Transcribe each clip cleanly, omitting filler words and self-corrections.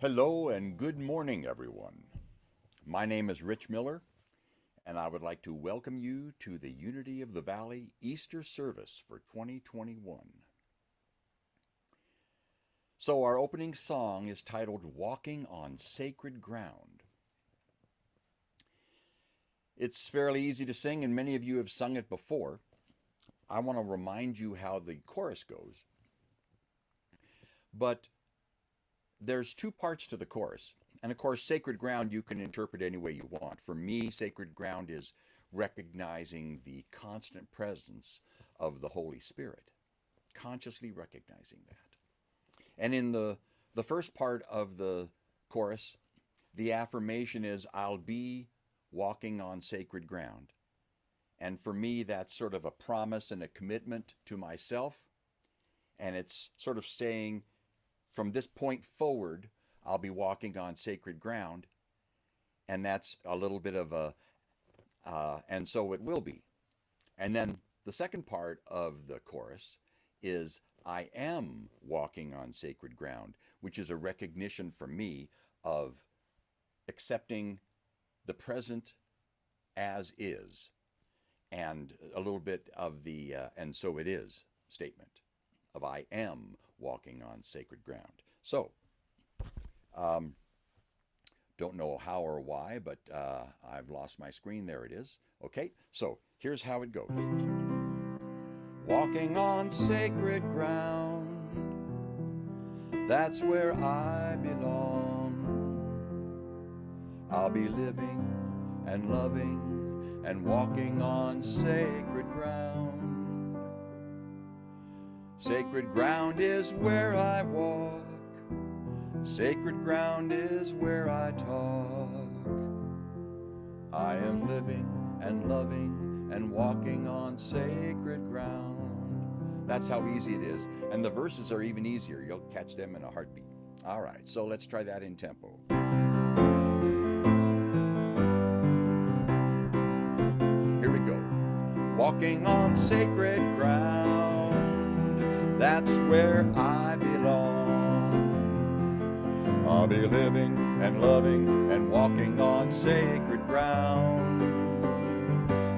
Hello and good morning, everyone. My name is Rich Miller, and I would like to welcome you to the Unity of the Valley Easter service for 2021. So our opening song is titled Walking on Sacred Ground. It's fairly easy to sing, and many of you have sung it before. I want to remind you how the chorus goes. But there's two parts to the chorus. And of course, sacred ground you can interpret any way you want. For me, sacred ground is recognizing the constant presence of the Holy Spirit, consciously recognizing that. And in the first part of the chorus, the affirmation is, I'll be walking on sacred ground. And for me, that's sort of a promise and a commitment to myself. And it's sort of saying, from this point forward, I'll be walking on sacred ground. And that's a little bit of a, and so it will be. And then the second part of the chorus is, I am walking on sacred ground, which is a recognition for me of accepting the present as is, and a little bit of the, and so it is statement of I am walking on sacred ground. So, don't know how or why, but I've lost my screen. There it is. Okay, so here's how it goes. Walking on sacred ground, that's where I belong. I'll be living and loving and walking on sacred ground. Sacred ground is where I walk. Sacred ground is where I talk. I am living and loving and walking on sacred ground. That's how easy it is. And the verses are even easier. You'll catch them in a heartbeat. All right, so let's try that in tempo. Here we go. Walking on sacred ground, that's where I belong. I'll be living and loving and walking on sacred ground.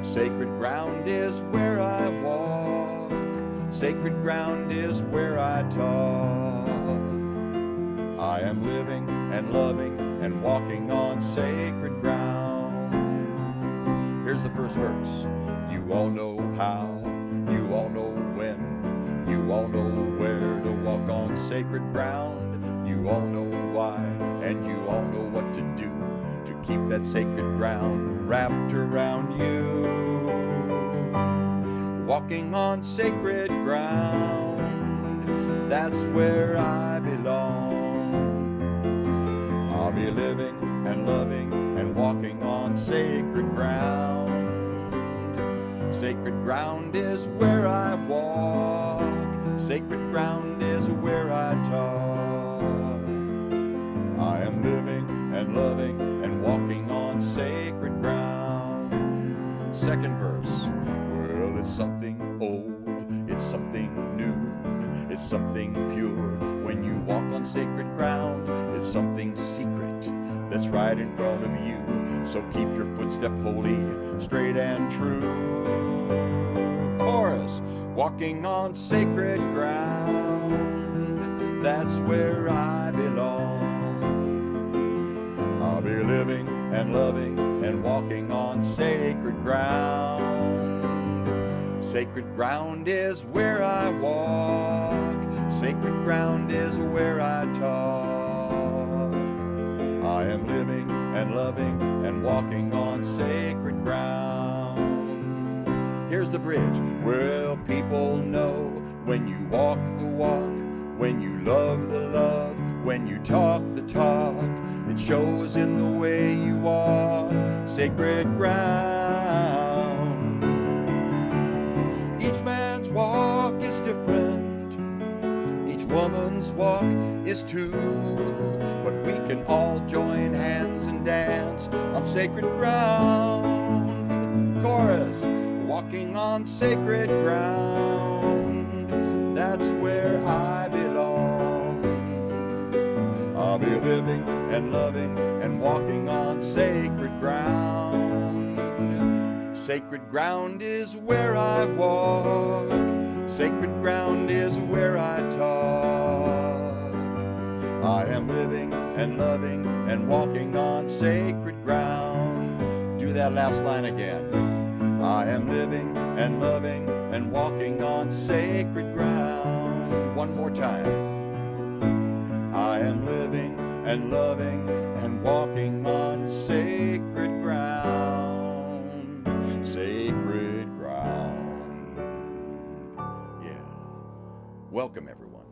Sacred ground is where I walk. Sacred ground is where I talk. I am living and loving and walking on sacred ground. Here's the first verse. You all know how, you all know when, you all know where to walk on sacred ground. You all know why, and you all know what to do to keep that sacred ground wrapped around you. Walking on sacred ground, that's where I belong. I'll be living and loving and walking on sacred ground. Sacred ground is where I walk. Sacred ground is where I talk. I am living and loving and walking on sacred ground. Second verse. Well, it's something old, it's something new, it's something pure when you walk on sacred ground. It's something secret that's right in front of you. So keep your footstep holy, straight and true. Chorus. Walking on sacred ground, that's where I belong. I'll be living and loving and walking on sacred ground. Sacred ground is where I walk. Sacred ground is where I talk. I am living and loving and walking on sacred ground. Here's the bridge. Well, people know when you walk the walk, when you love the love, when you talk the talk. It shows in the way you walk sacred ground. Each man's walk is different. Each woman's walk is too. But we can all join hands and dance on sacred ground. Chorus. Walking on sacred ground, that's where I belong. I'll be living and loving and walking on sacred ground. Sacred ground is where I walk. Sacred ground is where I talk. I am living and loving and walking on sacred ground. Do that last line again. I am living and loving and walking on sacred ground. One more time. I am living and loving and walking on sacred ground. Sacred ground. Yeah. Welcome, everyone.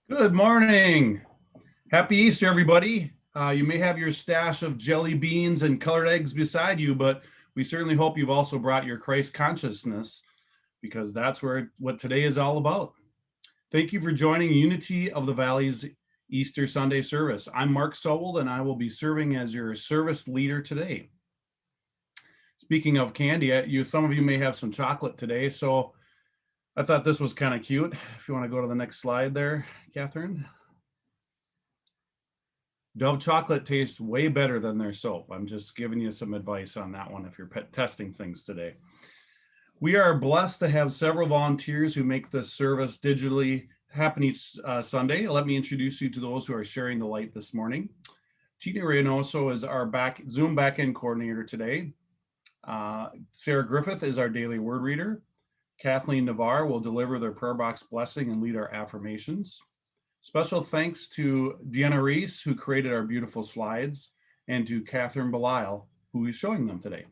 Good morning. Happy Easter, everybody. You may have your stash of jelly beans and colored eggs beside you, but we certainly hope you've also brought your Christ consciousness, because that's what today is all about. Thank you for joining Unity of the Valley's Easter Sunday service. I'm Mark Sowold, and I will be serving as your service leader today. Speaking of candy, some of you may have some chocolate today, so I thought this was kind of cute. If you want to go to the next slide there, Catherine. Dove chocolate tastes way better than their soap. I'm just giving you some advice on that one if you're testing things today. We are blessed to have several volunteers who make this service digitally happen each Sunday. Let me introduce you to those who are sharing the light this morning. Tina Reynoso is our Zoom backend coordinator today. Sarah Griffith is our daily word reader. Kathleen Navarre will deliver their prayer box blessing and lead our affirmations. Special thanks to Deanna Reese, who created our beautiful slides, and to Catherine Belisle, who is showing them today.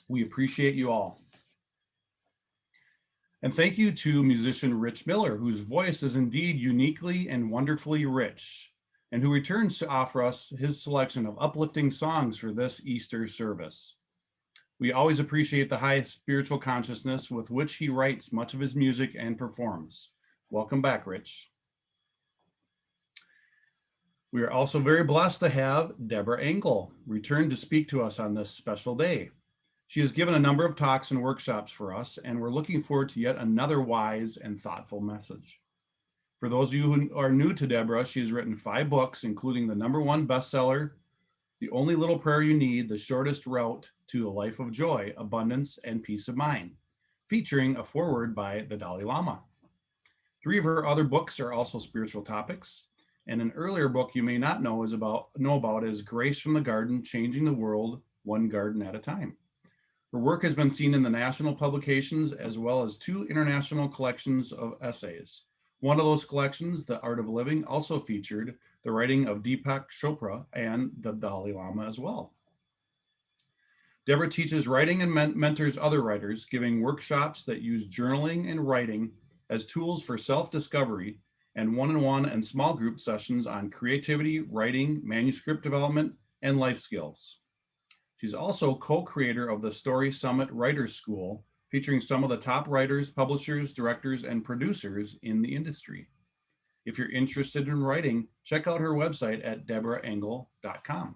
We appreciate you all. And thank you to musician Rich Miller, whose voice is indeed uniquely and wonderfully rich, and who returns to offer us his selection of uplifting songs for this Easter service. We always appreciate the high spiritual consciousness with which he writes much of his music and performs. Welcome back, Rich. We are also very blessed to have Debra Engle return to speak to us on this special day. She has given a number of talks and workshops for us, and we're looking forward to yet another wise and thoughtful message. For those of you who are new to Debra, she has written 5 books, including the #1 bestseller, The Only Little Prayer You Need, The Shortest Route to a Life of Joy, Abundance, and Peace of Mind, featuring a foreword by the Dalai Lama. 3 of her other books are also spiritual topics. And an earlier book you may not know about is Grace from the Garden, Changing the World, One Garden at a Time. Her work has been seen in the national publications as well as 2 international collections of essays. One of those collections, The Art of Living, also featured the writing of Deepak Chopra and the Dalai Lama as well. Debra teaches writing and mentors other writers, giving workshops that use journaling and writing as tools for self-discovery, and one-on-one and small group sessions on creativity, writing, manuscript development, and life skills. She's also co-creator of the Story Summit Writers School, featuring some of the top writers, publishers, directors, and producers in the industry. If you're interested in writing, check out her website at debraengle.com.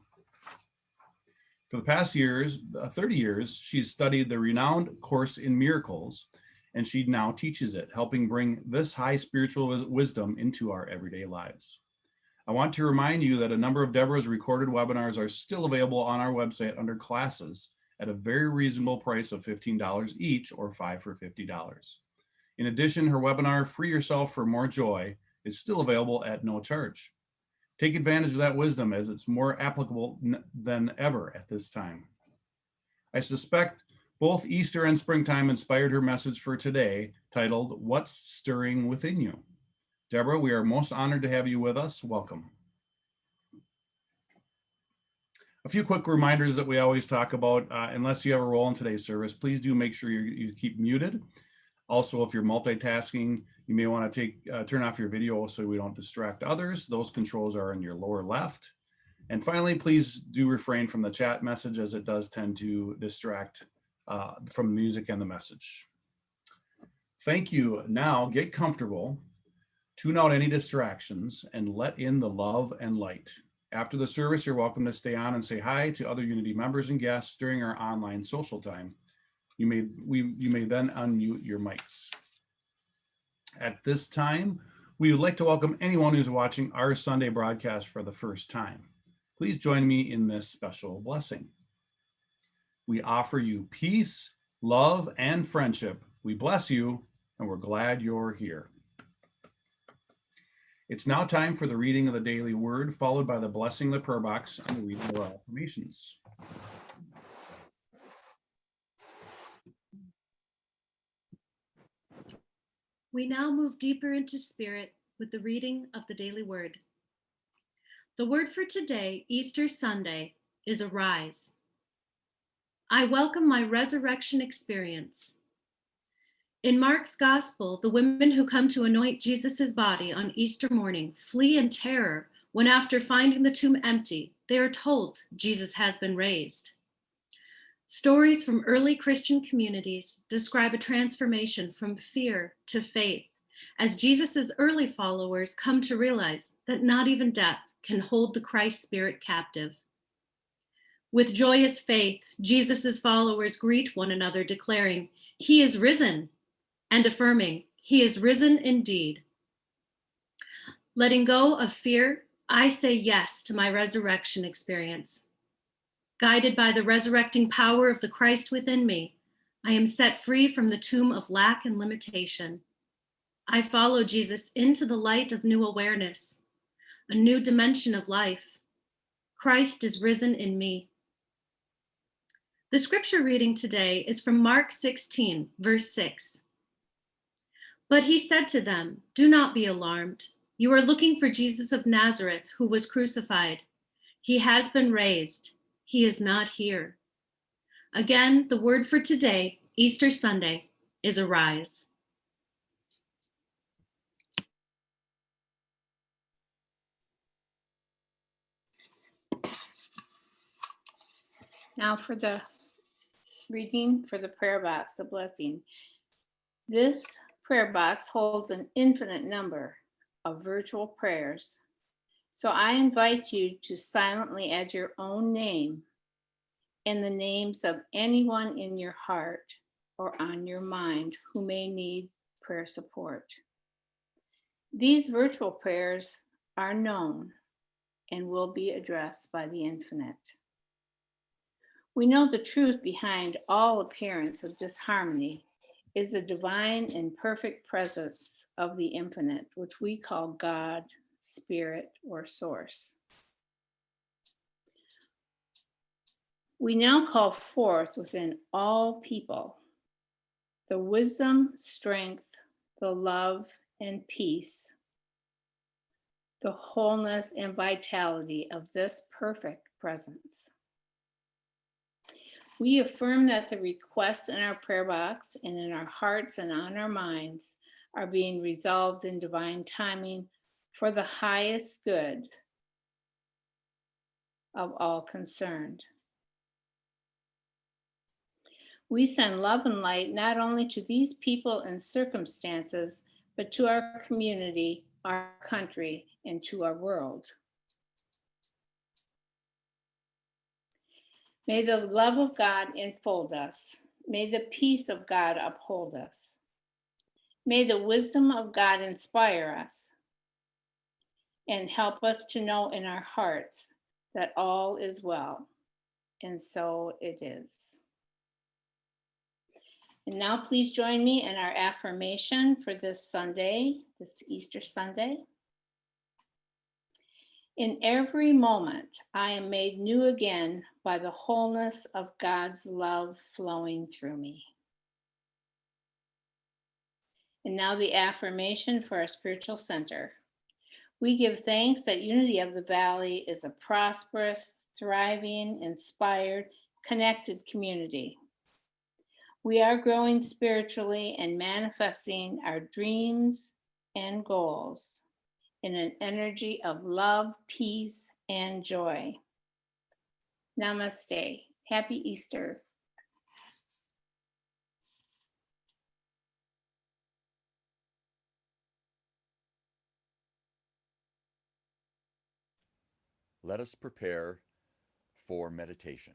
For the past 30 years, she's studied the renowned Course in Miracles, and she now teaches it, helping bring this high spiritual wisdom into our everyday lives. I want to remind you that a number of Debra's recorded webinars are still available on our website under classes at a very reasonable price of $15 each, or 5 for $50. In addition, her webinar, Free Yourself for More Joy, is still available at no charge. Take advantage of that wisdom, as it's more applicable than ever at this time. I suspect both Easter and springtime inspired her message for today, titled, What's Stirring Within You? Debra, we are most honored to have you with us. Welcome. A few quick reminders that we always talk about. Unless you have a role in today's service, please do make sure you keep muted. Also, if you're multitasking, you may want to turn off your video so we don't distract others. Those controls are in your lower left. And finally, please do refrain from the chat message, as it does tend to distract from the music and the message. Thank you. Now get comfortable, tune out any distractions, and let in the love and light. After the service, you're welcome to stay on and say hi to other Unity members and guests during our online social time. You may then unmute your mics. At this time, we would like to welcome anyone who's watching our Sunday broadcast for the first time. Please join me in this special blessing. We offer you peace, love, and friendship. We bless you, and we're glad you're here. It's now time for the reading of the daily word, followed by the blessing of the prayer box and the reading of our affirmations. We now move deeper into spirit with the reading of the daily word. The word for today, Easter Sunday, is arise. I welcome my resurrection experience. In Mark's gospel, the women who come to anoint Jesus' body on Easter morning flee in terror when, after finding the tomb empty, they are told Jesus has been raised. Stories from early Christian communities describe a transformation from fear to faith as Jesus' early followers come to realize that not even death can hold the Christ spirit captive. With joyous faith, Jesus' followers greet one another, declaring, "He is risen," and affirming, "He is risen indeed." Letting go of fear, I say yes to my resurrection experience. Guided by the resurrecting power of the Christ within me, I am set free from the tomb of lack and limitation. I follow Jesus into the light of new awareness, a new dimension of life. Christ is risen in me. The scripture reading today is from Mark 16, verse 6. But he said to them, "Do not be alarmed. You are looking for Jesus of Nazareth, who was crucified. He has been raised. He is not here." Again, the word for today, Easter Sunday, is arise. Now for the reading for the prayer box, the blessing. This prayer box holds an infinite number of virtual prayers. So I invite you to silently add your own name and the names of anyone in your heart or on your mind who may need prayer support. These virtual prayers are known and will be addressed by the infinite. We know the truth behind all appearance of disharmony is the divine and perfect presence of the infinite, which we call God, Spirit, or Source. We now call forth within all people the wisdom, strength, the love, and peace, the wholeness and vitality of this perfect presence. We affirm that the requests in our prayer box and in our hearts and on our minds are being resolved in divine timing for the highest good of all concerned. We send love and light not only to these people and circumstances, but to our community, our country, and to our world. May the love of God enfold us. May the peace of God uphold us. May the wisdom of God inspire us and help us to know in our hearts that all is well, and so it is. And now please join me in our affirmation for this Sunday, this Easter Sunday. In every moment, I am made new again by the wholeness of God's love flowing through me. And now the affirmation for our spiritual center. We give thanks that Unity of the Valley is a prosperous, thriving, inspired, connected community. We are growing spiritually and manifesting our dreams and goals in an energy of love, peace, and joy. Namaste. Happy Easter. Let us prepare for meditation.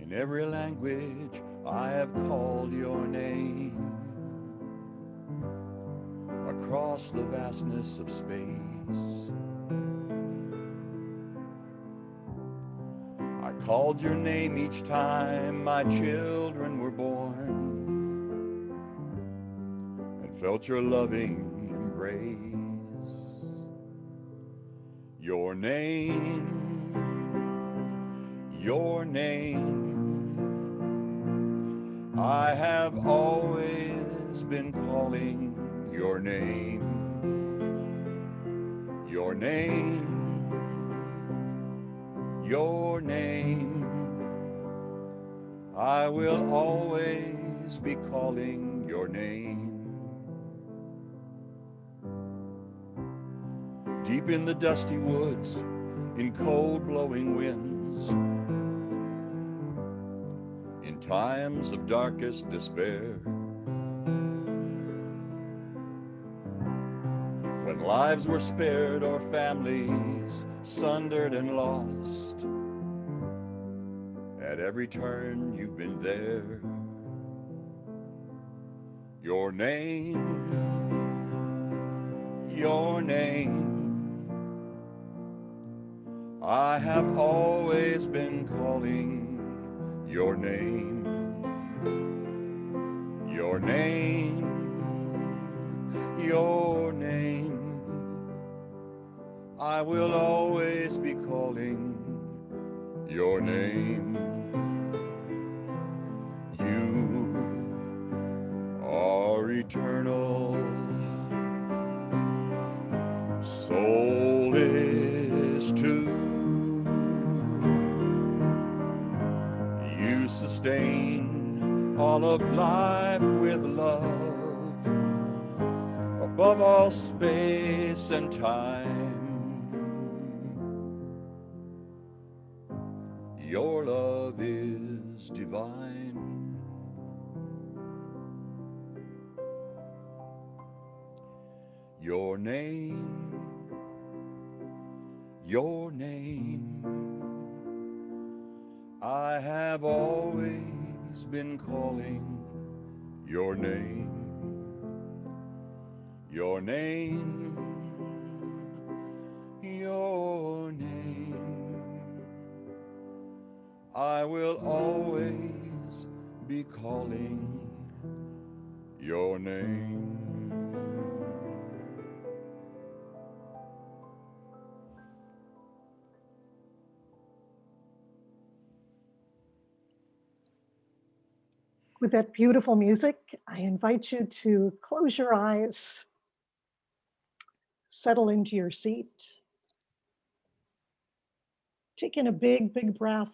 In every language I have called your name, across the vastness of space. I called your name each time my children were born, and felt your loving embrace. Your name, I have always been calling your name. Your name, your name, I will always be calling your name. Deep in the dusty woods, in cold blowing winds, in times of darkest despair, when lives were spared or families sundered and lost, at every turn you've been there. Your name, I have always been calling your name. Your name, I will always be calling your name. You are eternal, soul is too. You sustain all of life with love, above all space and time. Your love is divine. Your name, I have always been calling your name. Your name, I will always be calling your name. With that beautiful music, I invite you to close your eyes, settle into your seat, take in a big, big breath,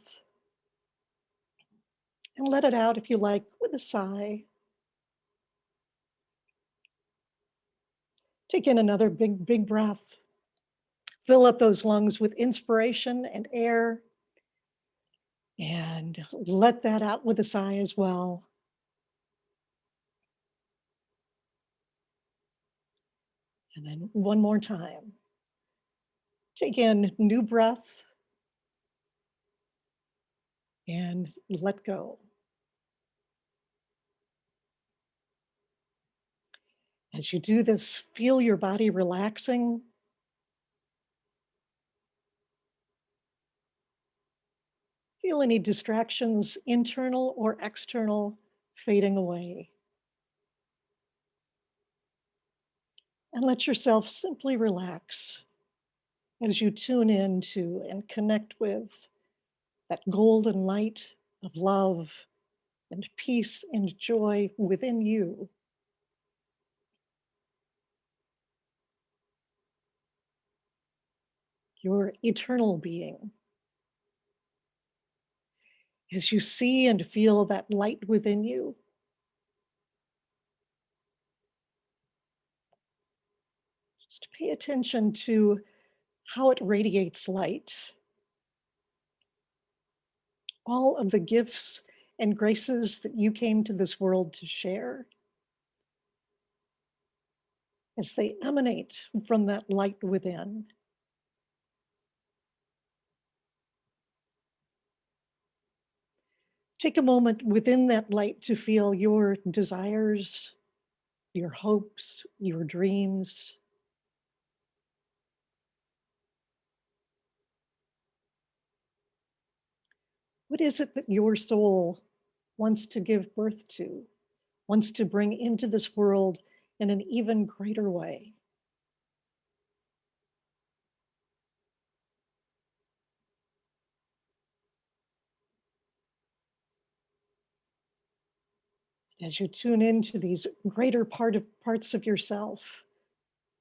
and let it out if you like with a sigh. Take in another big, big breath. Fill up those lungs with inspiration and air, and let that out with a sigh as well. And then one more time. Take in new breath and let go. As you do this, feel your body relaxing. Feel any distractions, internal or external, fading away. And let yourself simply relax as you tune into and connect with that golden light of love and peace and joy within you. Your eternal being. As you see and feel that light within you, just pay attention to how it radiates light. all of the gifts and graces that you came to this world to share, as they emanate from that light within. Take a moment within that light to feel your desires, your hopes, your dreams. What is it that your soul wants to give birth to, wants to bring into this world in an even greater way? As you tune into these greater parts of yourself,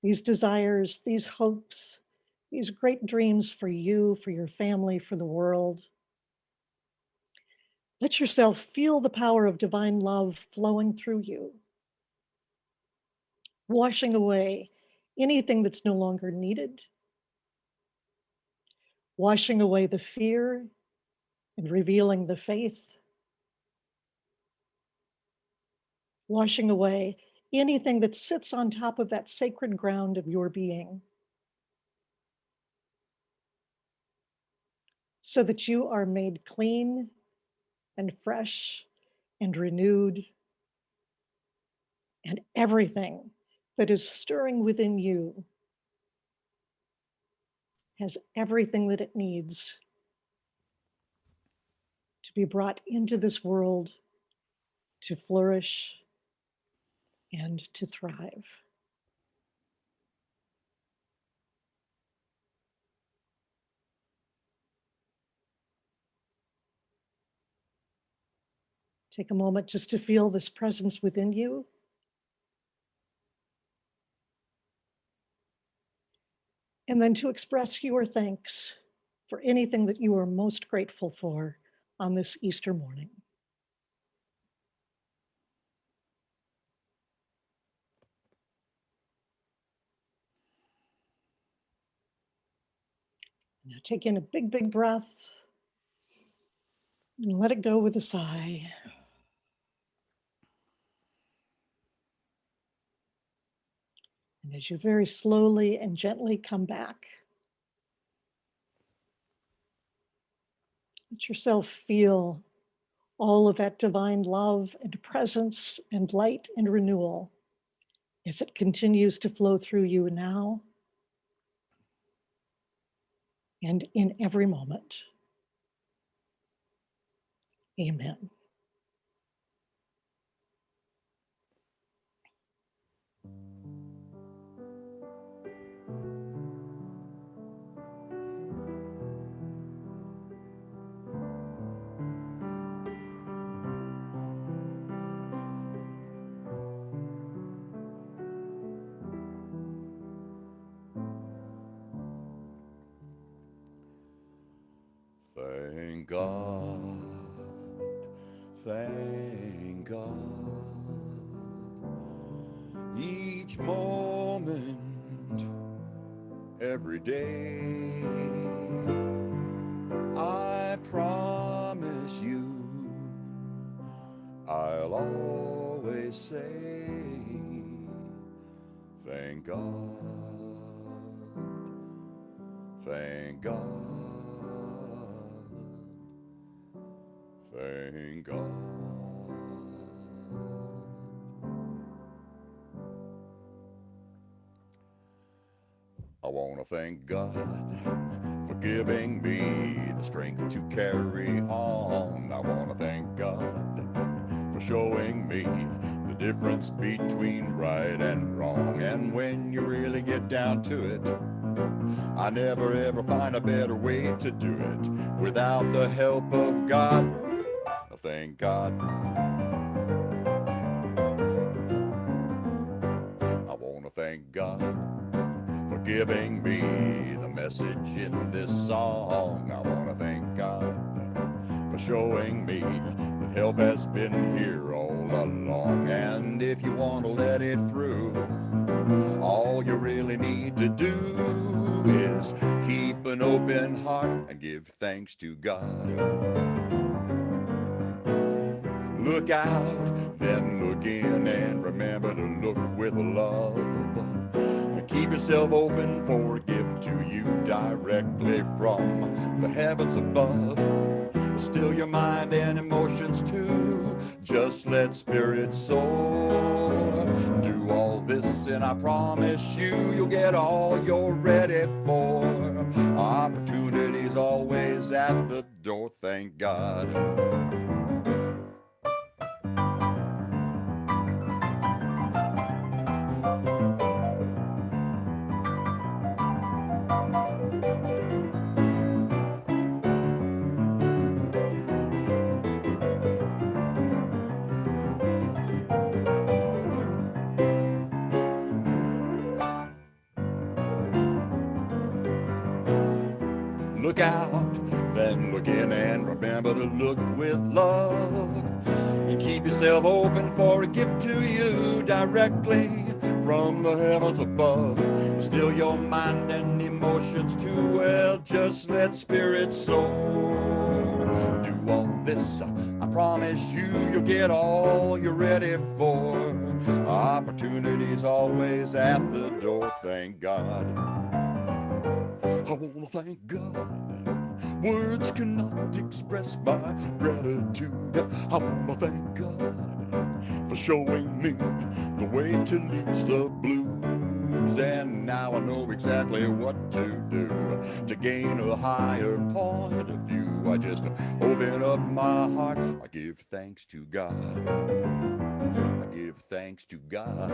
these desires, these hopes, these great dreams for you, for your family, for the world, let yourself feel the power of divine love flowing through you, washing away anything that's no longer needed, washing away the fear and revealing the faith, washing away anything that sits on top of that sacred ground of your being, so that you are made clean and fresh and renewed, and everything that is stirring within you has everything that it needs to be brought into this world to flourish and to thrive. Take a moment just to feel this presence within you. And then to express your thanks for anything that you are most grateful for on this Easter morning. Now take in a big, big breath and let it go with a sigh. And as you very slowly and gently come back, let yourself feel all of that divine love and presence and light and renewal as it continues to flow through you now and in every moment. Amen. Thank God, thank God, each moment, every day. I promise you, I'll always say, thank God, thank God. Thank God. I want to thank God for giving me the strength to carry on. I want to thank God for showing me the difference between right and wrong. And when you really get down to it, I never ever find a better way to do it without the help of God. Thank God. I want to thank God for giving me the message in this song. I want to thank God for showing me that help has been here all along. And if you want to let it through, all you really need to do is keep an open heart and give thanks to God. Look out, then look in, and remember to look with love. And keep yourself open for a gift to you directly from the heavens above. Still your mind and emotions too. Just let spirit soar. Do all this and I promise you'll get all you're ready for. Opportunity's always at the door, thank God. Look out, then look in, and remember to look with love. And keep yourself open for a gift to you directly from the heavens above. Still your mind and emotions too. Well, just let spirit soar. Do all this, I promise you'll get all you're ready for. Opportunity's always at the door, thank God. I wanna thank God. Words cannot express my gratitude. I wanna thank God for showing me the way to lose the blues. And now I know exactly what to do to gain a higher point of view. I just open up my heart. I give thanks to God. I give thanks to God.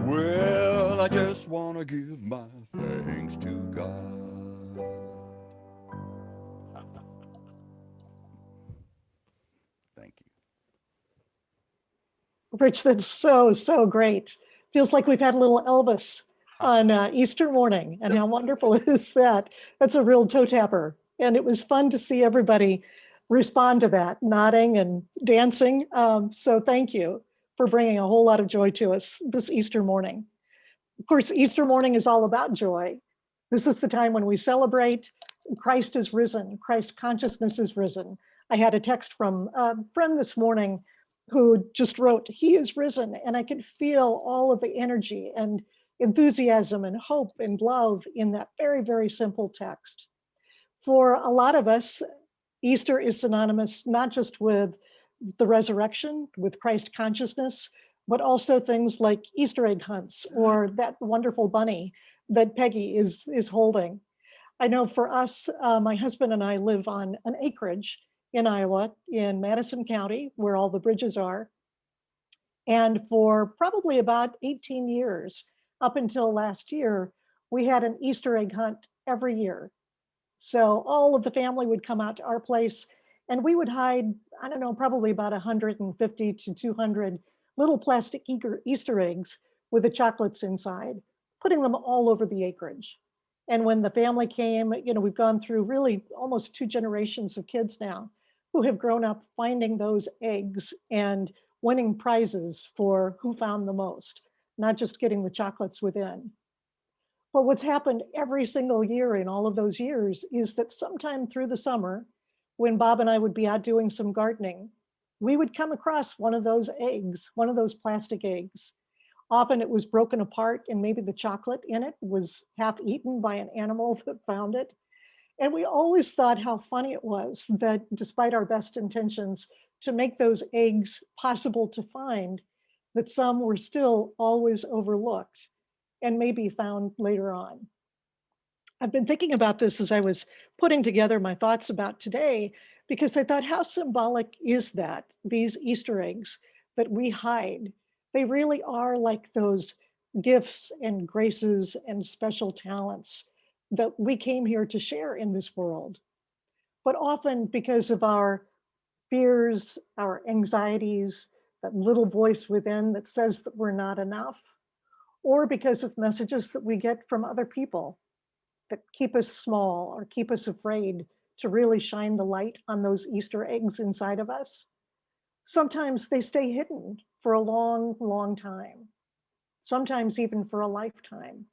Well, I just want to give my thanks to God. Thank you. Rich, that's so great. Feels like we've had a little Elvis on Easter morning. And how wonderful is that? That's a real toe tapper. And it was fun to see everybody respond to that, nodding and dancing. So thank you for bringing a whole lot of joy to us this Easter morning. Of course, Easter morning is all about joy. This is the time when we celebrate Christ is risen, Christ consciousness is risen. I had a text from a friend this morning who just wrote, he is risen. And I could feel all of the energy and enthusiasm and hope and love in that very simple text. For a lot of us, Easter is synonymous not just with the resurrection, with Christ consciousness, but also things like Easter egg hunts or that wonderful bunny that Peggy is holding. I know for us, my husband and I live on an acreage in Iowa, in Madison County, where all the bridges are. And for probably about 18 years, up until last year, we had an Easter egg hunt every year. So all of the family would come out to our place and we would hide, I don't know, probably about 150 to 200 little plastic Easter eggs with the chocolates inside, putting them all over the acreage. And when the family came, you know, we've gone through really almost 2 generations of kids now who have grown up finding those eggs and winning prizes for who found the most, not just getting the chocolates within. But what's happened every single year in all of those years is that sometime through the summer, when Bob and I would be out doing some gardening, we would come across one of those eggs, one of those plastic eggs. Often it was broken apart and maybe the chocolate in it was half eaten by an animal that found it. And we always thought how funny it was that despite our best intentions to make those eggs possible to find, that some were still always overlooked and maybe found later on. I've been thinking about this as I was putting together my thoughts about today, because I thought, how symbolic is that? These Easter eggs that we hide, they really are like those gifts and graces and special talents that we came here to share in this world. But often because of our fears, our anxieties, that little voice within that says that we're not enough, or because of messages that we get from other people that keep us small or keep us afraid to really shine the light on those Easter eggs inside of us. Sometimes they stay hidden for a long time, sometimes even for a lifetime.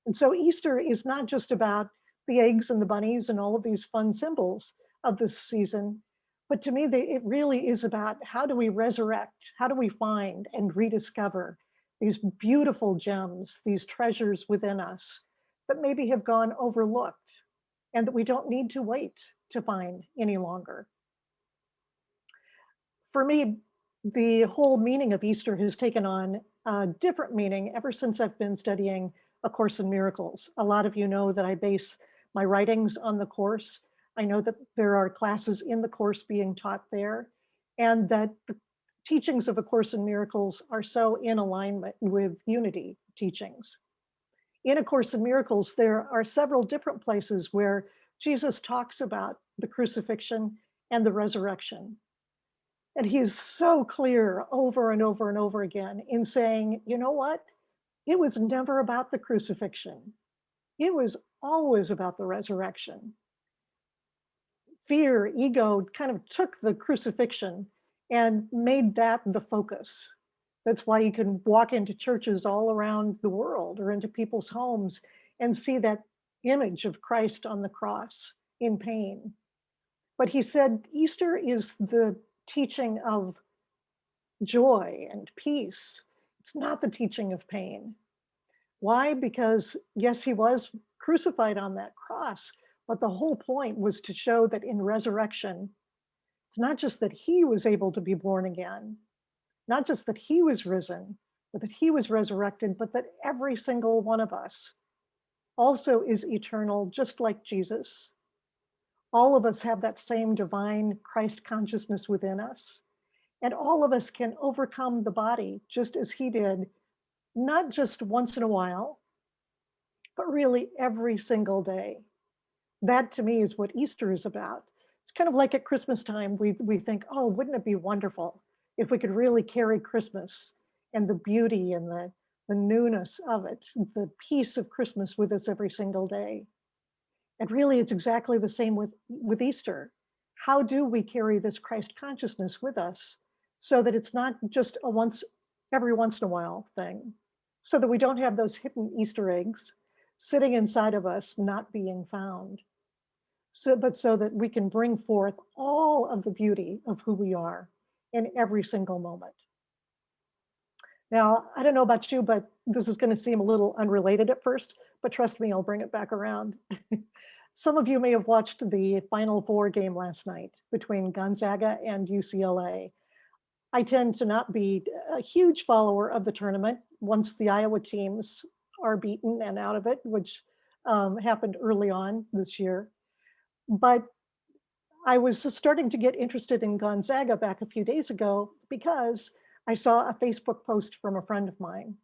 And so Easter is not just about the eggs and the bunnies and all of these fun symbols of this season, but to me, it really is about how do we resurrect, how do we find and rediscover these beautiful gems, these treasures within us that maybe have gone overlooked and that we don't need to wait to find any longer. For me, the whole meaning of Easter has taken on a different meaning ever since I've been studying A Course in Miracles. A lot of you know that I base my writings on the Course. I know that there are classes in the Course being taught there, and that the teachings of A Course in Miracles are so in alignment with unity teachings. In A Course in Miracles, there are several different places where Jesus talks about the crucifixion and the resurrection. And he's so clear over and over and over again in saying, you know what? It was never about the crucifixion. It was always about the resurrection. Fear, ego kind of took the crucifixion and made that the focus. That's why you can walk into churches all around the world or into people's homes and see that image of Christ on the cross in pain. But he said Easter is the teaching of joy and peace. It's not the teaching of pain. Why? Because, yes, he was crucified on that cross, but the whole point was to show that in resurrection, it's not just that he was able to be born again, not just that he was risen, but that he was resurrected, but that every single one of us also is eternal, just like Jesus. All of us have that same divine Christ consciousness within us. And all of us can overcome the body just as he did, not just once in a while, but really every single day. That to me is what Easter is about. It's kind of like at Christmas time, we think, oh, wouldn't it be wonderful if we could really carry Christmas and the beauty and the newness of it, the peace of Christmas with us every single day. And really, it's exactly the same with Easter. How do we carry this Christ consciousness with us so that it's not just a every once in a while thing, so that we don't have those hidden Easter eggs sitting inside of us not being found, but so that we can bring forth all of the beauty of who we are in every single moment. Now, I don't know about you, but this is going to seem a little unrelated at first, but trust me, I'll bring it back around. Some of you may have watched the Final Four game last night between Gonzaga and UCLA. I tend to not be a huge follower of the tournament once the Iowa teams are beaten and out of it, which happened early on this year. But I was starting to get interested in Gonzaga back a few days ago because I saw a Facebook post from a friend of mine.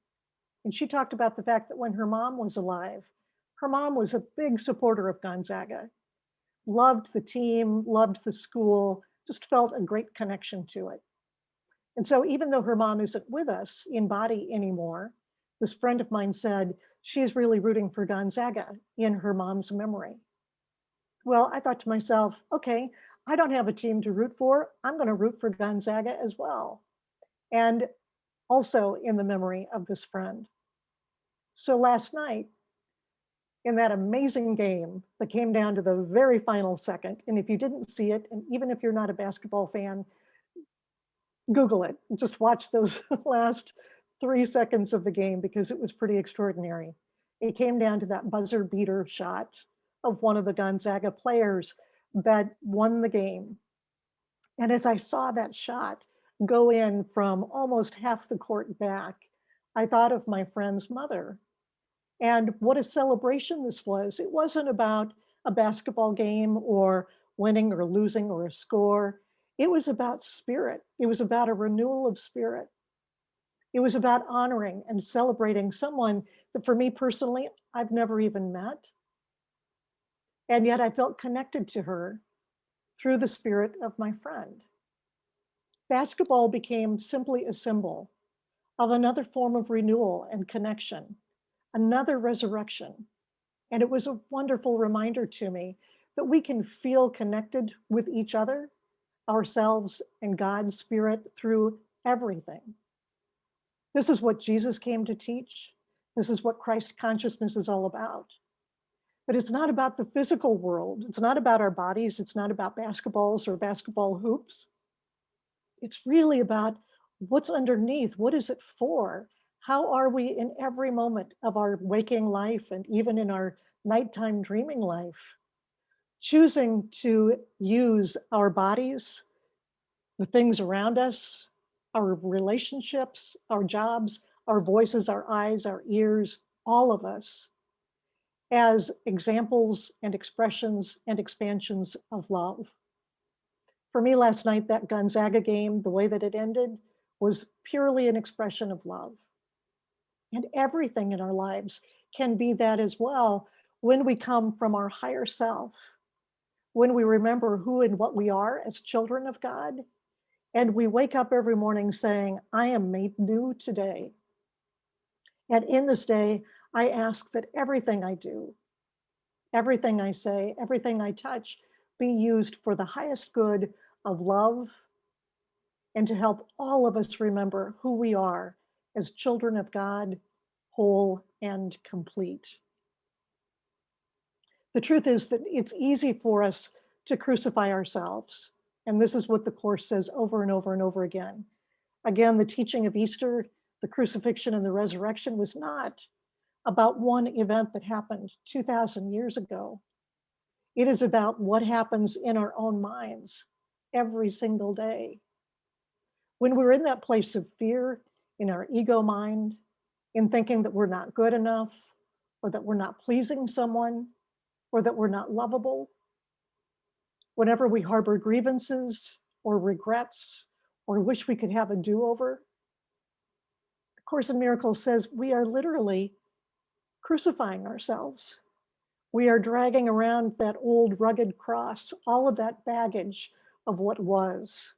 And she talked about the fact that when her mom was alive, her mom was a big supporter of Gonzaga, loved the team, loved the school, just felt a great connection to it. And so even though her mom isn't with us in body anymore, this friend of mine said she's really rooting for Gonzaga in her mom's memory. Well, I thought to myself, okay, I don't have a team to root for. I'm going to root for Gonzaga as well. And also in the memory of this friend. So last night, in that amazing game that came down to the very final second, and if you didn't see it, and even if you're not a basketball fan, Google it. Just watch those last 3 seconds of the game because it was pretty extraordinary. It came down to that buzzer beater shot of one of the Gonzaga players that won the game. And as I saw that shot go in from almost half the court back, I thought of my friend's mother. And what a celebration this was. It wasn't about a basketball game or winning or losing or a score. It was about spirit. It was about a renewal of spirit. It was about honoring and celebrating someone that for me personally, I've never even met. And yet I felt connected to her through the spirit of my friend. Basketball became simply a symbol of another form of renewal and connection, another resurrection. And it was a wonderful reminder to me that we can feel connected with each other, ourselves, and God's spirit through everything. This is what Jesus came to teach. This is what Christ consciousness is all about. But it's not about the physical world. It's not about our bodies. It's not about basketballs or basketball hoops. It's really about what's underneath. What is it for? How are we in every moment of our waking life and even in our nighttime dreaming life, choosing to use our bodies, the things around us, our relationships, our jobs, our voices, our eyes, our ears, all of us, as examples and expressions and expansions of love. For me last night, that Gonzaga game, the way that it ended, was purely an expression of love. And everything in our lives can be that as well when we come from our higher self, when we remember who and what we are as children of God, and we wake up every morning saying, I am made new today. And in this day, I ask that everything I do, everything I say, everything I touch be used for the highest good of love and to help all of us remember who we are as children of God, whole and complete. The truth is that it's easy for us to crucify ourselves. And this is what the Course says over and over and over again. Again, the teaching of Easter, the crucifixion and the resurrection was not about one event that happened 2,000 years ago. It is about what happens in our own minds every single day. When we're in that place of fear, in our ego mind, in thinking that we're not good enough, or that we're not pleasing someone, or that we're not lovable, whenever we harbor grievances or regrets, or wish we could have a do-over, the Course in Miracles says we are literally crucifying ourselves. We are dragging around that old rugged cross, all of that baggage of what was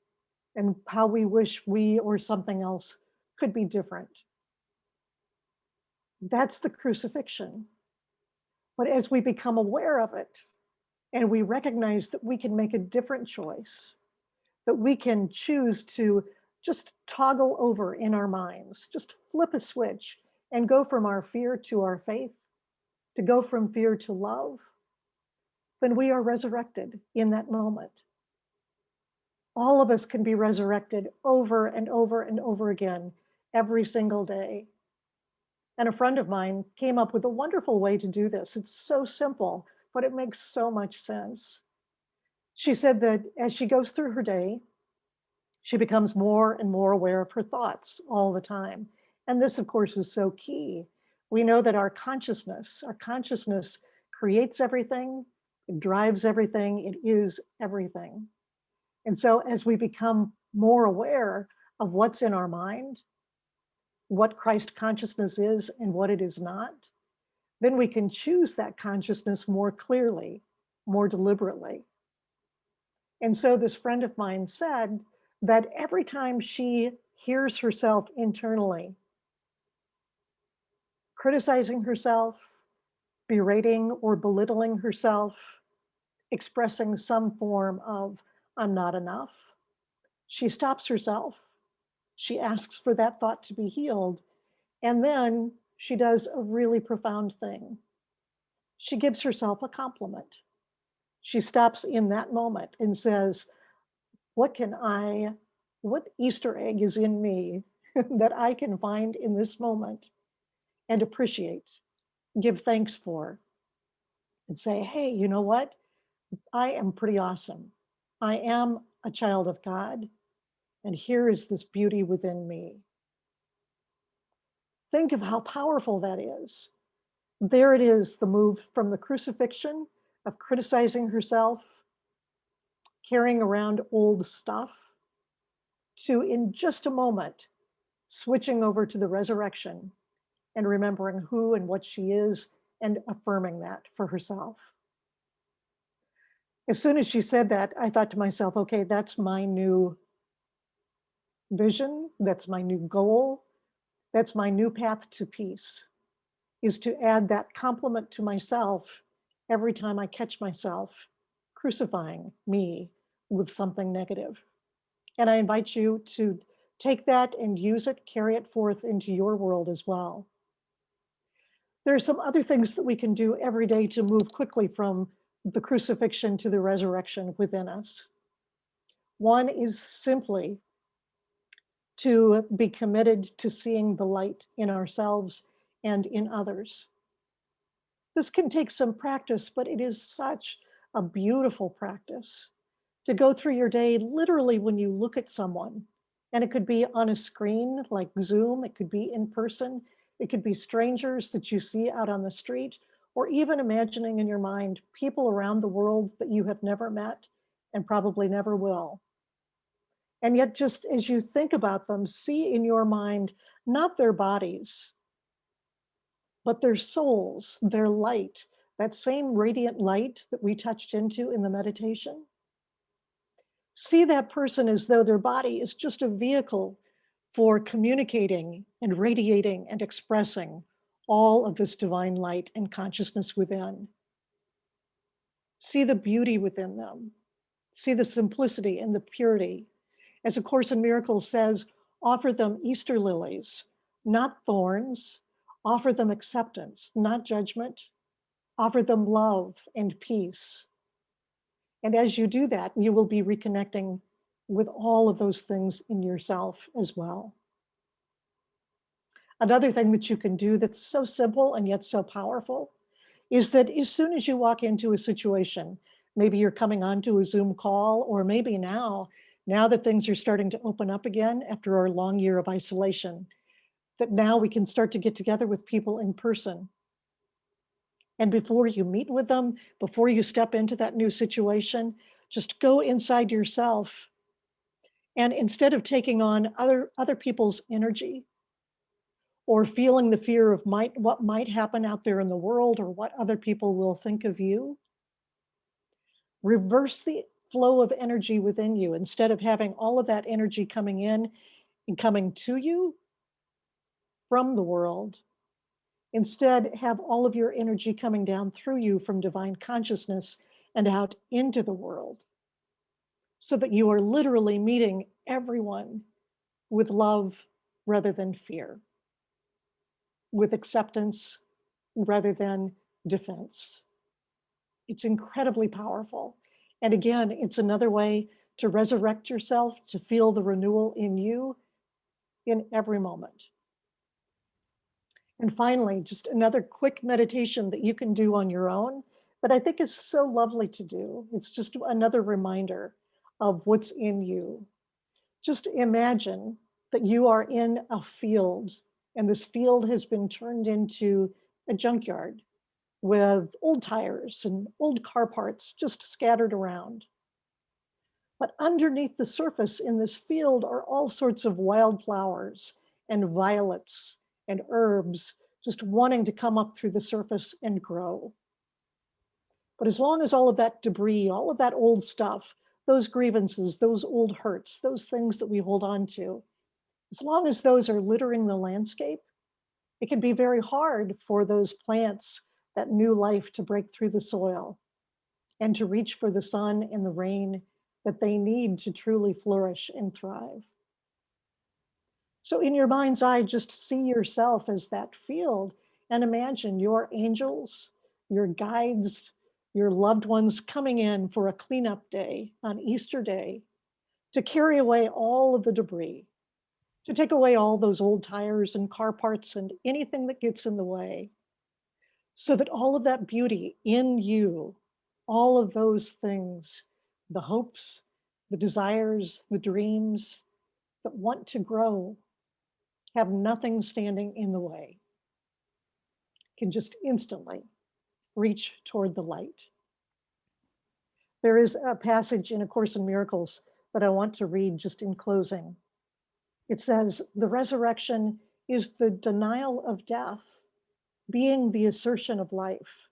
and how we wish we or something else could be different. That's the crucifixion. But as we become aware of it and we recognize that we can make a different choice, that we can choose to just toggle over in our minds, just flip a switch and go from our fear to our faith, to go from fear to love, then we are resurrected in that moment. All of us can be resurrected over and over and over again every single day. And a friend of mine came up with a wonderful way to do this. It's so simple, but it makes so much sense. She said that as she goes through her day, she becomes more and more aware of her thoughts all the time. And this, of course, is so key. We know that our consciousness creates everything, it drives everything, it is everything. And so as we become more aware of what's in our mind, what Christ consciousness is and what it is not, then we can choose that consciousness more clearly, more deliberately. And so this friend of mine said that every time she hears herself internally criticizing herself, berating or belittling herself, expressing some form of I'm not enough, she stops herself. She asks for that thought to be healed. And then she does a really profound thing. She gives herself a compliment. She stops in that moment and says, what Easter egg is in me that I can find in this moment and appreciate, give thanks for, and say, hey, you know what? I am pretty awesome. I am a child of God, and here is this beauty within me. Think of how powerful that is. There it is, the move from the crucifixion of criticizing herself, carrying around old stuff, to in just a moment, switching over to the resurrection and remembering who and what she is and affirming that for herself. As soon as she said that, I thought to myself, okay, that's my new vision, that's my new goal, that's my new path to peace, is to add that compliment to myself every time I catch myself crucifying me with something negative. And I invite you to take that and use it, carry it forth into your world as well. There are some other things that we can do every day to move quickly from the crucifixion to the resurrection within us. One is simply to be committed to seeing the light in ourselves and in others. This can take some practice, but it is such a beautiful practice to go through your day literally when you look at someone. And it could be on a screen like Zoom, it could be in person, it could be strangers that you see out on the street, or even imagining in your mind people around the world that you have never met and probably never will. And yet, just as you think about them, see in your mind not their bodies, but their souls, their light, that same radiant light that we touched into in the meditation. See that person as though their body is just a vehicle for communicating and radiating and expressing all of this divine light and consciousness within. See the beauty within them. See the simplicity and the purity. As A Course in Miracles says, offer them Easter lilies, not thorns. Offer them acceptance, not judgment. Offer them love and peace. And as you do that, you will be reconnecting with all of those things in yourself as well. Another thing that you can do that's so simple and yet so powerful is that as soon as you walk into a situation, maybe you're coming onto a Zoom call, or maybe now that things are starting to open up again after our long year of isolation, that now we can start to get together with people in person. And before you meet with them, before you step into that new situation, just go inside yourself. And instead of taking on other people's energy or feeling the fear of what might happen out there in the world or what other people will think of you, reverse the flow of energy within you. Instead of having all of that energy coming in and coming to you from the world, instead have all of your energy coming down through you from divine consciousness and out into the world, so that you are literally meeting everyone with love rather than fear, with acceptance rather than defense. It's incredibly powerful. And again, it's another way to resurrect yourself, to feel the renewal in you in every moment. And finally, just another quick meditation that you can do on your own that I think is so lovely to do. It's just another reminder of what's in you. Just imagine that you are in a field, and this field has been turned into a junkyard with old tires and old car parts just scattered around. But underneath the surface in this field are all sorts of wildflowers and violets and herbs just wanting to come up through the surface and grow. But as long as all of that debris, all of that old stuff, those grievances, those old hurts, those things that we hold on to, as long as those are littering the landscape, it can be very hard for those plants, that new life, to break through the soil and to reach for the sun and the rain that they need to truly flourish and thrive. So in your mind's eye, just see yourself as that field and imagine your angels, your guides, your loved ones coming in for a cleanup day on Easter Day to carry away all of the debris, to take away all those old tires and car parts and anything that gets in the way, so that all of that beauty in you, all of those things, the hopes, the desires, the dreams that want to grow, have nothing standing in the way, can just instantly reach toward the light. There is a passage in A Course in Miracles that I want to read just in closing. It says, "The resurrection is the denial of death, being the assertion of life.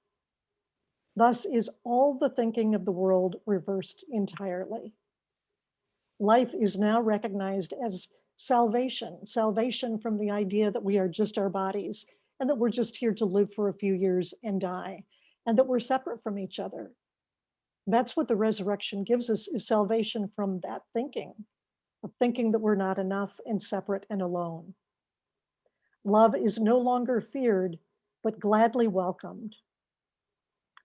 Thus is all the thinking of the world reversed entirely. Life is now recognized as salvation, salvation from the idea that we are just our bodies and that we're just here to live for a few years and die, and that we're separate from each other. That's what the resurrection gives us, is salvation from that thinking, of thinking that we're not enough and separate and alone. Love is no longer feared but gladly welcomed.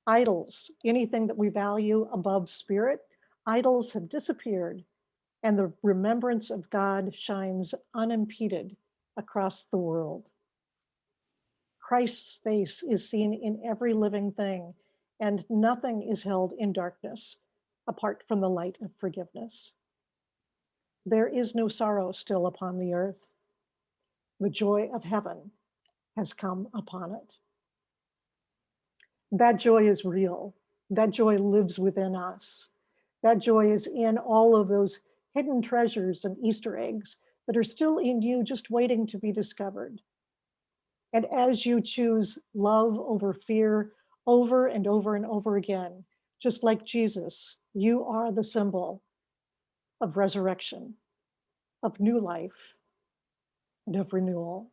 Idols, anything that we value above spirit, idols have disappeared, and the remembrance of God shines unimpeded across the world. Christ's face is seen in every living thing, and nothing is held in darkness apart from the light of forgiveness. There is no sorrow still upon the earth. The joy of heaven has come upon it. That joy is real. That joy lives within us. That joy is in all of those hidden treasures and Easter eggs that are still in you, just waiting to be discovered. And as you choose love over fear over and over and over again, just like Jesus, you are the symbol of resurrection, of new life, and of renewal.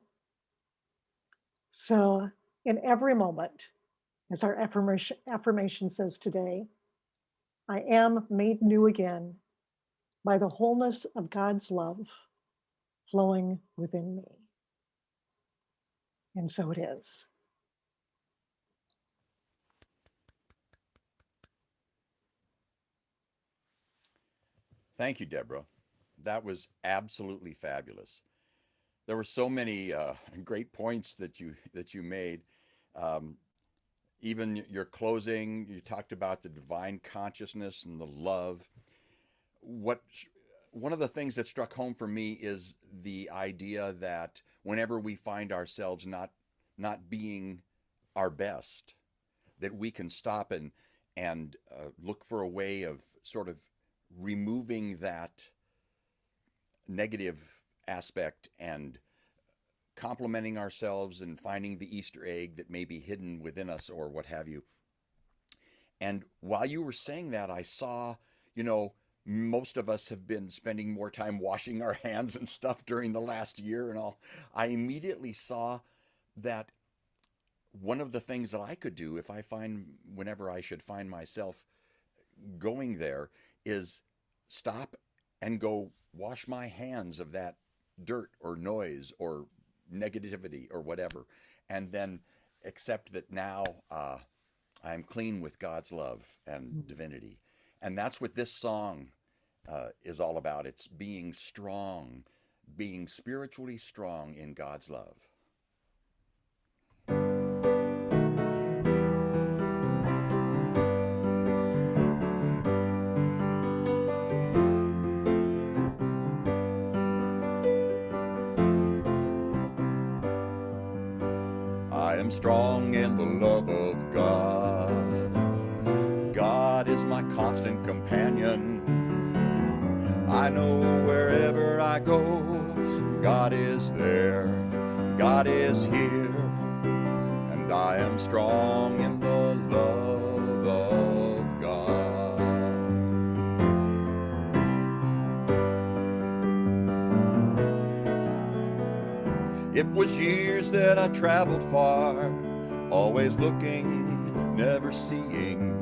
So in every moment, as our affirmation says today, I am made new again by the wholeness of God's love flowing within me. And so it is. Thank you, Deborah. That was absolutely fabulous. There were so many great points that you made. Um, Even your closing, you talked about the divine consciousness and the love. What One of the things that struck home for me is the idea that whenever we find ourselves not being our best, that we can stop and look for a way of sort of removing that negative aspect and complimenting ourselves and finding the Easter egg that may be hidden within us or what have you. And while you were saying that, I saw, most of us have been spending more time washing our hands and stuff during the last year and all. I immediately saw that one of the things that I could do whenever I should find myself going there is stop and go wash my hands of that dirt or noise or negativity or whatever, and then accept that now I'm clean with God's love and divinity. And that's what this song is all about. It's being strong, being spiritually strong in God's love. I am strong in the love of God. God is my constant companion. I know wherever I go, God is there, God is here, and I am strong in the love of God. It was years that I traveled far, always looking, never seeing.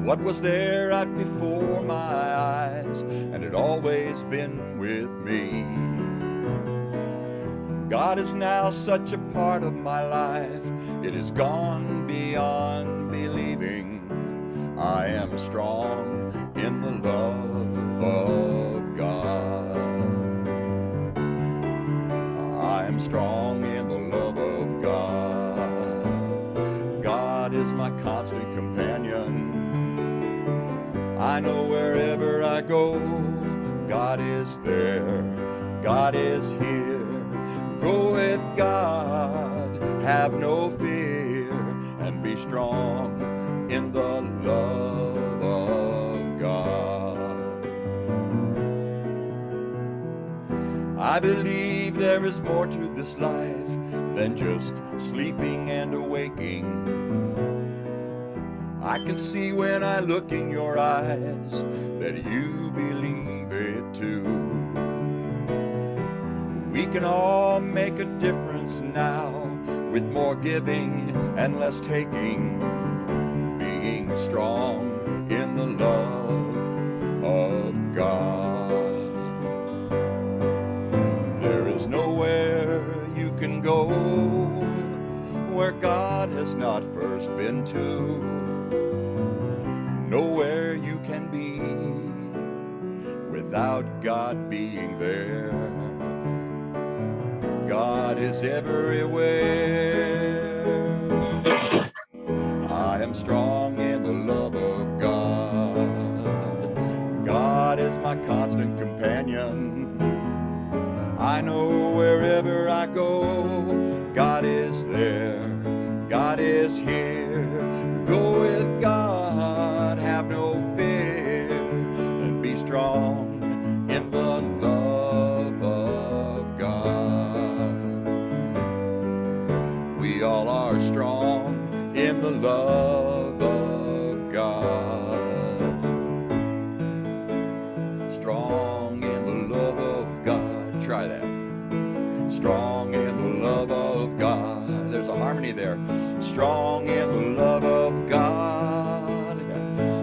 What was there right before my eyes, and it always been with me. God is now such a part of my life, it has gone beyond believing. I am strong in the love of God. I am strong in the love of God. God is my constant companion. I know wherever I go, God is there, God is here. Go with God, have no fear, and be strong in the love of God. I believe there is more to this life than just sleeping and awaking. I can see when I look in your eyes that you believe it too. We can all make a difference now with more giving and less taking, being strong in the love of God. There is nowhere you can go where God has not first been to. Nowhere you can be without God being there. God is everywhere. I am strong in the love of God. God is my constant companion. I know wherever I go, God is there. God is here. Go with God, have no fear, and be strong in the love of God. We all are strong in the love of God. Strong in the love of God. Try that. Strong in the love of God. There's a harmony there. Strong in the love of God.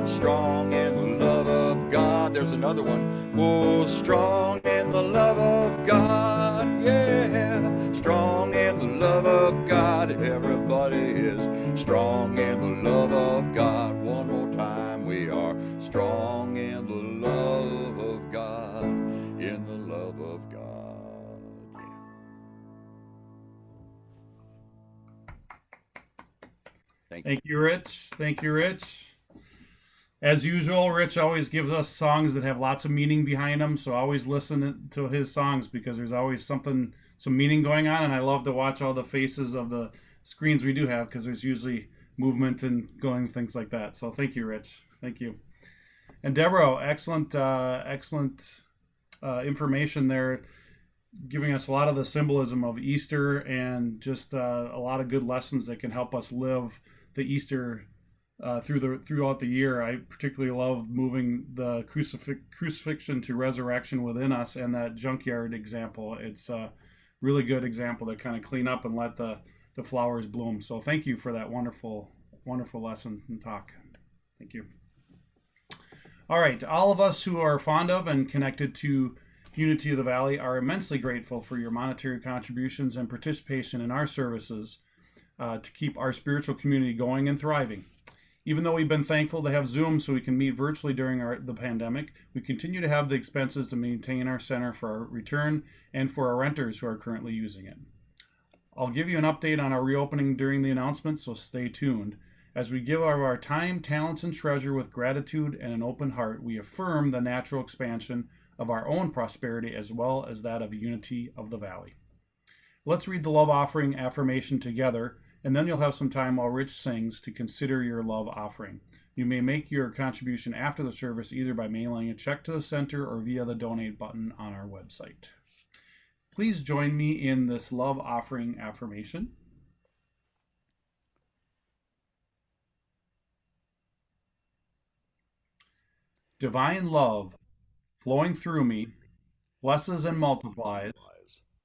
Strong in the love of God. There's another one. Oh, strong in the love of God. Yeah. Strong in the love of God. Everybody is strong in the love of God. One more time. We are strong in the love of God. In the love of God. Thank you. Thank you, Rich. Thank you, Rich. As usual, Rich always gives us songs that have lots of meaning behind them. So always listen to his songs because there's always some meaning going on. And I love to watch all the faces of the screens we do have because there's usually movement and going things like that. So thank you, Rich. Thank you. And Debra, excellent information there, giving us a lot of the symbolism of Easter and just a lot of good lessons that can help us live the Easter throughout the year. I particularly love moving the crucifixion to resurrection within us, and that junkyard example. It's a really good example to kind of clean up and let the flowers bloom. So thank you for that wonderful lesson and talk. Thank you. All right, all of us who are fond of and connected to Unity of the Valley are immensely grateful for your monetary contributions and participation in our services to keep our spiritual community going and thriving. Even though we've been thankful to have Zoom so we can meet virtually during the pandemic, we continue to have the expenses to maintain our center for our return and for our renters who are currently using it. I'll give you an update on our reopening during the announcement, so stay tuned. As we give of our time, talents, and treasure with gratitude and an open heart, we affirm the natural expansion of our own prosperity as well as that of Unity of the Valley. Let's read the love offering affirmation together, and then you'll have some time while Rich sings to consider your love offering. You may make your contribution after the service either by mailing a check to the center or via the donate button on our website. Please join me in this love offering affirmation. Divine love flowing through me blesses and multiplies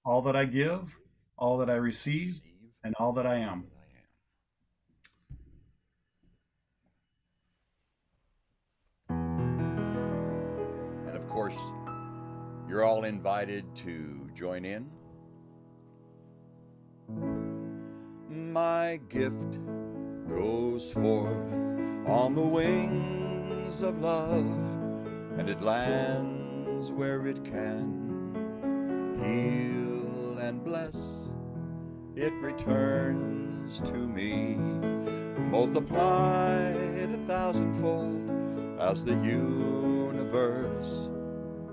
all that I give, all that I receive, and all that I am. And of course, you're all invited to join in. My gift goes forth on the wings of love, and it lands where it can. Heal and bless, it returns to me, multiplied 1,000-fold, as the universe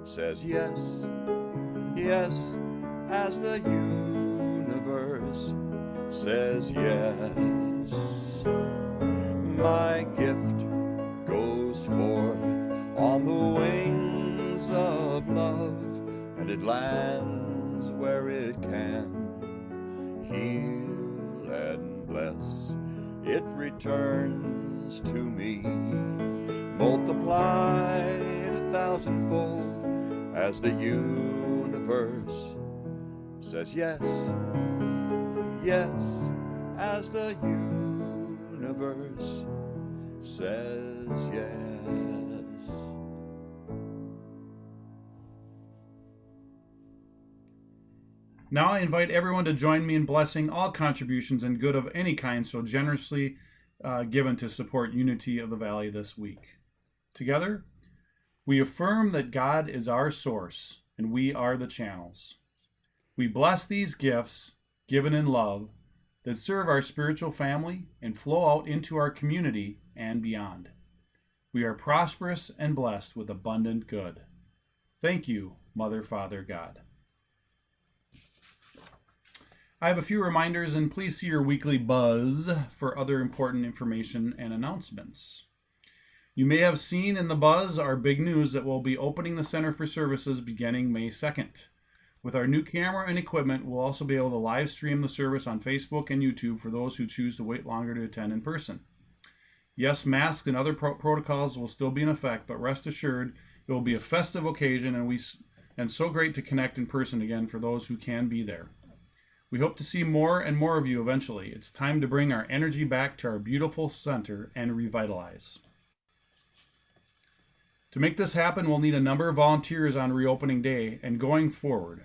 says yes, yes, as the universe says yes. My gift goes forth on the wings of love, and it lands where it can. Heal and bless, it returns to me, multiplied 1,000-fold, as the universe says yes, yes, as the universe says yes. Now I invite everyone to join me in blessing all contributions and good of any kind so generously given to support Unity of the Valley this week. Together, we affirm that God is our source and we are the channels. We bless these gifts given in love that serve our spiritual family and flow out into our community and beyond. We are prosperous and blessed with abundant good. Thank you, Mother, Father, God. I have a few reminders, and please see your weekly buzz for other important information and announcements. You may have seen in the buzz our big news that we'll be opening the Center for Services beginning May 2nd. With our new camera and equipment, we'll also be able to live stream the service on Facebook and YouTube for those who choose to wait longer to attend in person. Yes, masks and other protocols will still be in effect, but rest assured it will be a festive occasion and so great to connect in person again for those who can be there. We hope to see more and more of you eventually. It's time to bring our energy back to our beautiful center and revitalize. To make this happen, we'll need a number of volunteers on reopening day and going forward.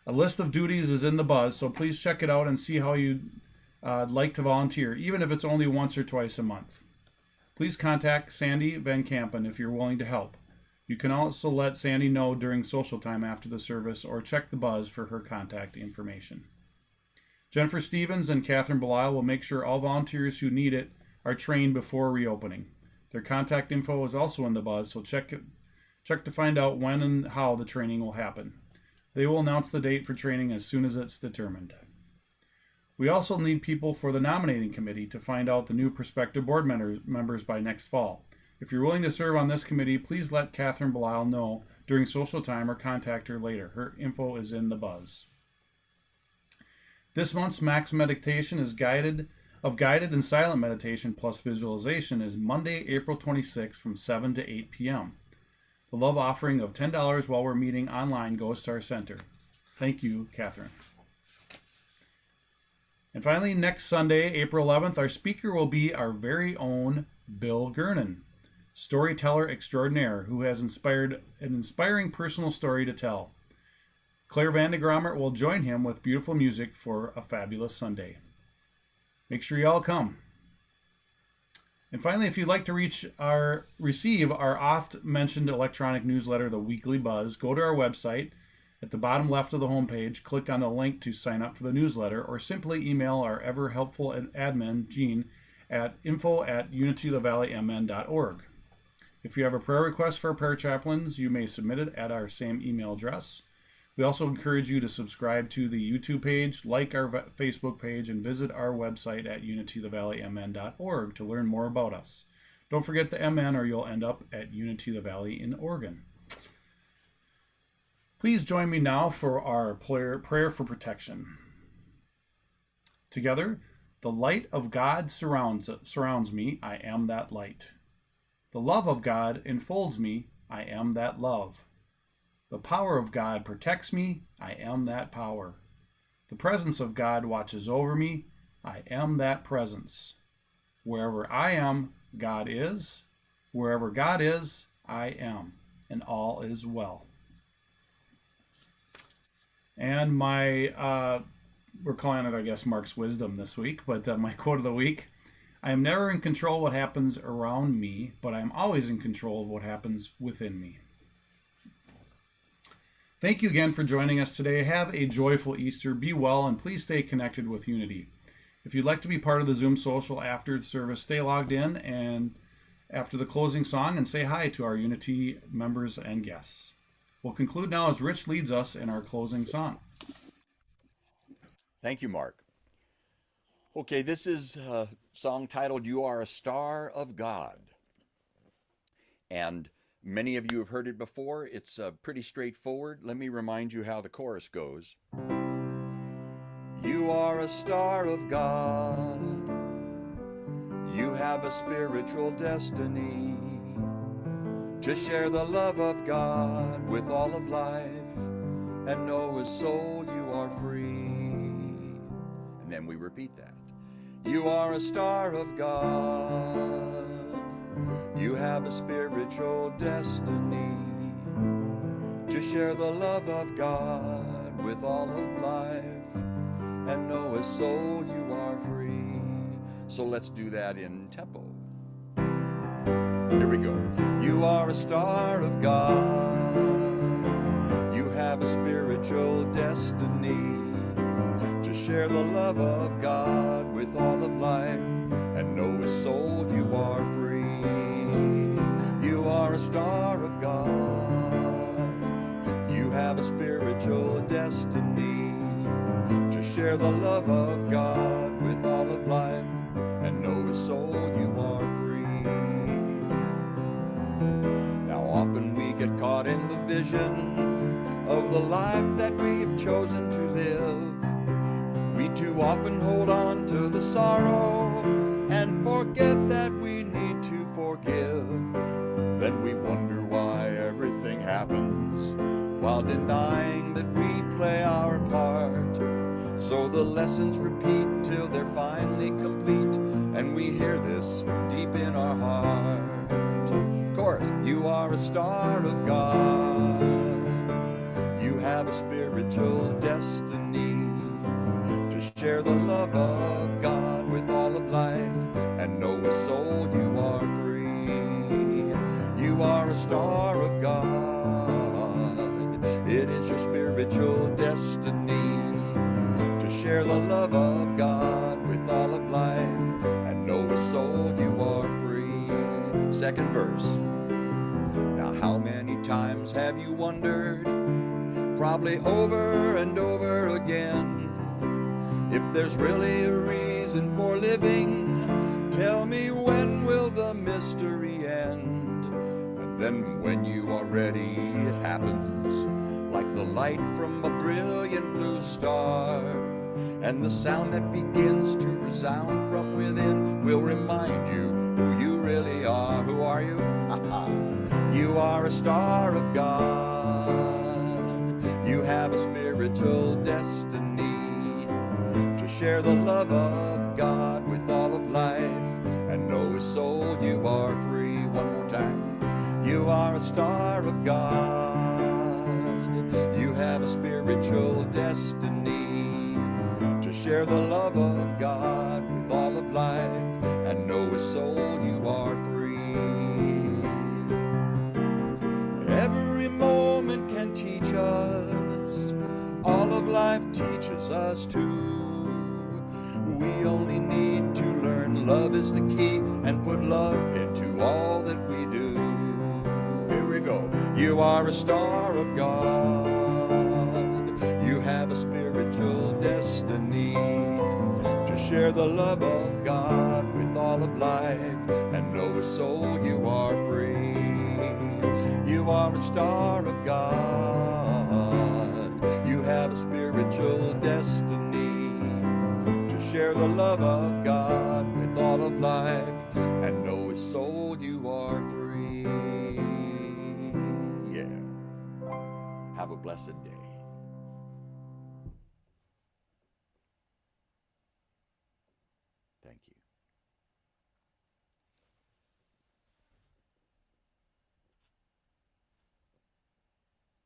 A list of duties is in the buzz, so please check it out and see how you'd like to volunteer, even if it's only once or twice a month. Please contact Sandy Van Kampen if you're willing to help. You can also let Sandy know during social time after the service or check the buzz for her contact information. Jennifer Stevens and Catherine Belisle will make sure all volunteers who need it are trained before reopening. Their contact info is also in the buzz, so check to find out when and how the training will happen. They will announce the date for training as soon as it's determined. We also need people for the nominating committee to find out the new prospective board members by next fall. If you're willing to serve on this committee, please let Catherine Belisle know during social time or contact her later. Her info is in the buzz. This month's Max Meditation is guided and silent meditation plus visualization is Monday, April 26th from 7 to 8 p.m. The love offering of $10 while we're meeting online goes to our center. Thank you, Catherine. And finally, next Sunday, April 11th, our speaker will be our very own Bill Gernon, storyteller extraordinaire who has inspired an inspiring personal story to tell. Claire Van de Grommert will join him with beautiful music for a fabulous Sunday. Make sure you all come. And finally, if you'd like to receive our oft-mentioned electronic newsletter, The Weekly Buzz, go to our website. At the bottom left of the homepage, click on the link to sign up for the newsletter, or simply email our ever-helpful admin, Jean, at info@unityofthevalley.mn.org. If you have a prayer request for our prayer chaplains, you may submit it at our same email address. We also encourage you to subscribe to the YouTube page, like our Facebook page, and visit our website at unityofthevalley.mn.org to learn more about us. Don't forget the MN or you'll end up at Unity of the Valley in Oregon. Please join me now for our prayer for protection. Together, the light of God surrounds me, I am that light. The love of God enfolds me, I am that love. The power of God protects me, I am that power. The presence of God watches over me, I am that presence. Wherever I am, God is. Wherever God is, I am. And all is well. And my, we're calling it, I guess, Mark's Wisdom this week, but my quote of the week, I am never in control of what happens around me, but I am always in control of what happens within me. Thank you again for joining us today. Have a joyful Easter. Be well, and please stay connected with Unity. If you'd like to be part of the Zoom social after the service, stay logged in and after the closing song and say hi to our Unity members and guests. We'll conclude now as Rich leads us in our closing song. Thank you, Mark. Okay, this is a song titled You Are a Star of God. And many of you have heard it before. It's pretty straightforward. Let me remind you how the chorus goes. You are a star of God. You have a spiritual destiny to share the love of God with all of life and know His soul you are free. And then we repeat that. You are a star of God. You have a spiritual destiny to share the love of God with all of life, and know as soul you are free. So let's do that in tempo. Here we go. You are a star of God. You have a spiritual destiny to share the love of God with all of life, and know as soul you are free. You are a star of God. You have a spiritual destiny to share the love of God with all of life, and know as soul you are free. Now often we get caught in the vision of the life that we've chosen to live. We too often hold on to the sorrow and forget that we need to forgive. Then we wonder why everything happens, while denying that we play our part. So the lessons repeat till they're finally complete, and we hear this from deep in our heart. Chorus. You are a star of God. You have a spiritual destiny to share the love of God with all of life, and know as soul you are free. You are a star of God. It is your spiritual destiny to share the love of God with all of life, and know as soul you are free. Second verse. Now how many times have you wondered, probably over and over again, if there's really a reason for living? Tell me, when will the mystery end? And then when you are ready, it happens, like the light from a brilliant blue star, and the sound that begins to resound from within will remind you who you really are. Who are you? You are a star of God. You have a spiritual destiny to share the love of God with all of life, and know as soul you are free. One more time. You are a star of God. You have a spiritual destiny to share the love of God with all of life, and know as soul you are free. Every moment can teach us, all of life teaches us too. We only need to learn love is the key, and put love into all that we do. Here we go. You are a star of God. You have a spiritual destiny to share the love of God with all of life, and know as soul you are free. You are a star of God. You have a spiritual destiny to share the love of God with all of life, and know as soul you are free. Yeah. Have a blessed day. Thank you.